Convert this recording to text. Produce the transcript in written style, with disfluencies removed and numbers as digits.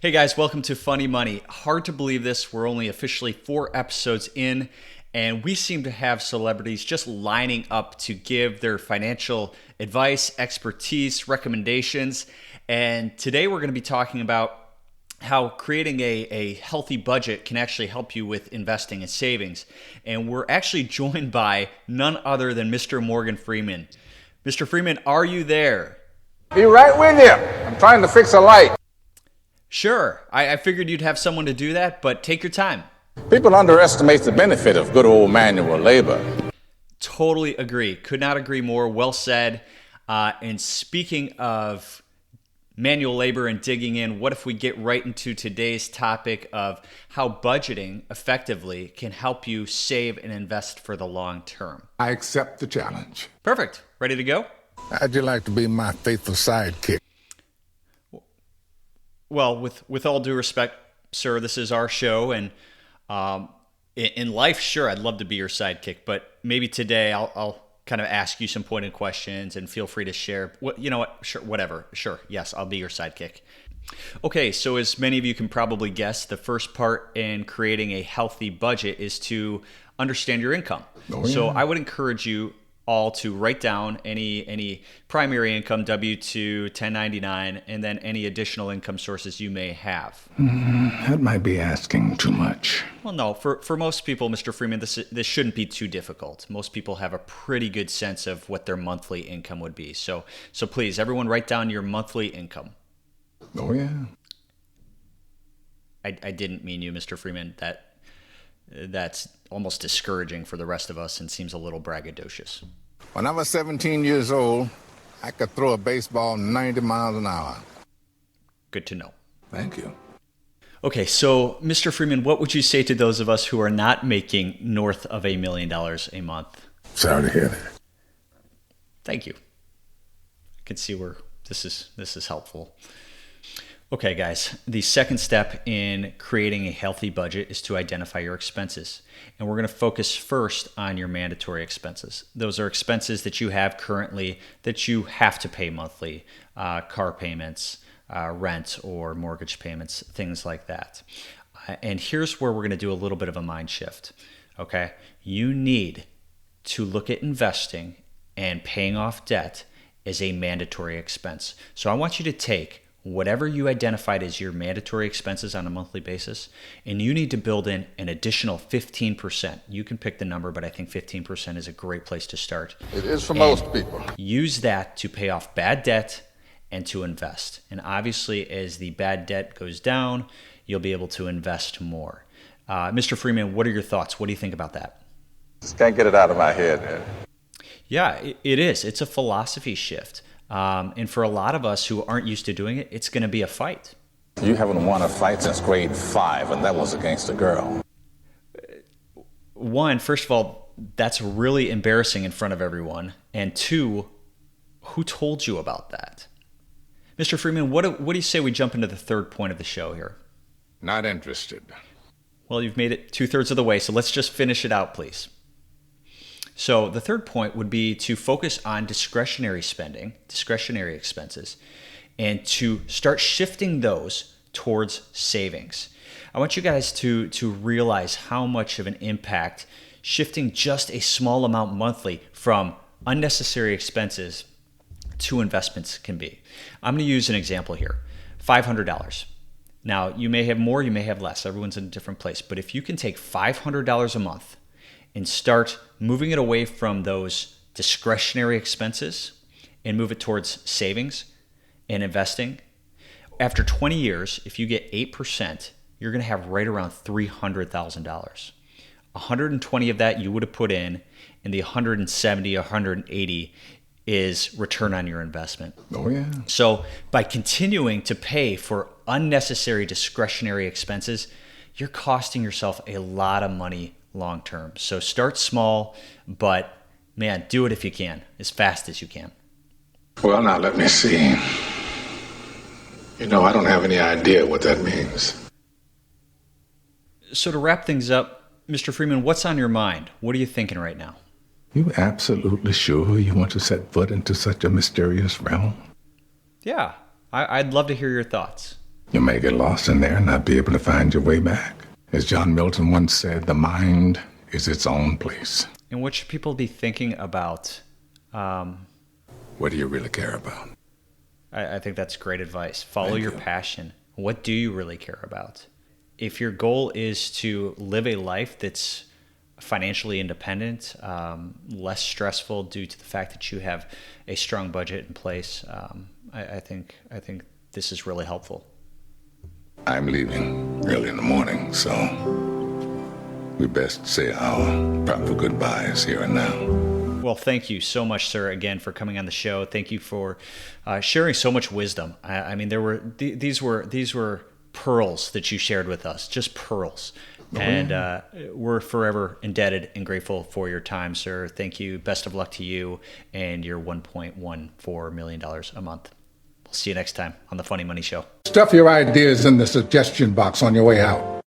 Hey guys, welcome to Funny Money. Hard to believe this. We're only officially 4 episodes in, and we seem to have celebrities just lining up to give their financial advice, expertise, recommendations. And today we're going to be talking about how creating a healthy budget can actually help you with investing and savings. And we're actually joined by none other than Mr. Morgan Freeman. Mr. Freeman, are you there? Be right with you. I'm trying to fix a light. Sure. I figured you'd have someone to do that, but take your time. People underestimate the benefit of good old manual labor. Totally agree. Could not agree more. Well said. And speaking of manual labor and digging in, what if we get right into today's topic of how budgeting effectively can help you save and invest for the long term? I accept the challenge. Perfect. Ready to go? How'd you like to be my faithful sidekick? Well, with all due respect, sir, this is our show, and in life, sure, I'd love to be your sidekick, but maybe today I'll kind of ask you some pointed questions, and feel free to share. You know what? Sure, whatever. Sure, yes, I'll be your sidekick. Okay, so as many of you can probably guess, the first part in creating a healthy budget is to understand your income. Oh, yeah. So I would encourage you all to write down any primary income, W-2, 1099, and then any additional income sources you may have. That might be asking too much. Well, no, for most people, Mr. Freeman, this shouldn't be too difficult. Most people have a pretty good sense of what their monthly income would be. So please, everyone, write down your monthly income. Oh, yeah. I didn't mean you, Mr. Freeman. That's almost discouraging for the rest of us and seems a little braggadocious. When I was 17 years old, I could throw a baseball 90 miles an hour. Good to know. Thank you. Okay, so Mr. Freeman, what would you say to those of us who are not making north of $1 million a month? Sorry to hear that. Thank you. I can see where this is helpful. Okay, guys, the second step in creating a healthy budget is to identify your expenses. And we're going to focus first on your mandatory expenses. Those are expenses that you have currently that you have to pay monthly, car payments, rent or mortgage payments, things like that. And here's where we're going to do a little bit of a mind shift. Okay, you need to look at investing and paying off debt as a mandatory expense. So I want you to take whatever you identified as your mandatory expenses on a monthly basis, and you need to build in an additional 15%. You can pick the number, but I think 15% is a great place to start. It is for most people. Use that to pay off bad debt and to invest. And obviously, as the bad debt goes down, you'll be able to invest more. Mr. Freeman, what are your thoughts? What do you think about that? Just can't get it out of my head, man. Yeah, it is. It's a philosophy shift. And for a lot of us who aren't used to doing it, it's going to be a fight. You haven't won a fight since grade 5, and that was against a girl. One, first of all, that's really embarrassing in front of everyone. And two, who told you about that? Mr. Freeman, what do you say we jump into the third point of the show here? Not interested. Well, you've made it 2/3 of the way, so let's just finish it out, please. So the third point would be to focus on discretionary spending, discretionary expenses, and to start shifting those towards savings. I want you guys to realize how much of an impact shifting just a small amount monthly from unnecessary expenses to investments can be. I'm going to use an example here, $500. Now, you may have more, you may have less. Everyone's in a different place. But if you can take $500 a month and start moving it away from those discretionary expenses and move it towards savings and investing, after 20 years, if you get 8%, you're going to have right around $300,000. 120 of that you would have put in, and the 170, 180 is return on your investment. Oh, yeah. So by continuing to pay for unnecessary discretionary expenses, you're costing yourself a lot of money long term. So start small, but man, do it if you can, as fast as you can. Well, now let me see. You know, I don't have any idea what that means. So to wrap things up, Mr. Freeman, what's on your mind? What are you thinking right now? You absolutely sure you want to set foot into such a mysterious realm? Yeah, I'd love to hear your thoughts. You may get lost in there and not be able to find your way back. As John Milton once said, the mind is its own place. And what should people be thinking about? What do you really care about? I think that's great advice. Follow Thank your you. passion. What do you really care about? If your goal is to live a life that's financially independent, less stressful due to the fact that you have a strong budget in place, I think this is really helpful. I'm leaving early in the morning, so we best say our proper goodbyes here and now. Well, thank you so much, sir, again for coming on the show. Thank you for sharing so much wisdom. I mean, there were these were pearls that you shared with us, just pearls. And we're forever indebted and grateful for your time, sir. Thank you. Best of luck to you and your $1.14 million a month. We'll see you next time on The Funny Money Show. Stuff your ideas in the suggestion box on your way out.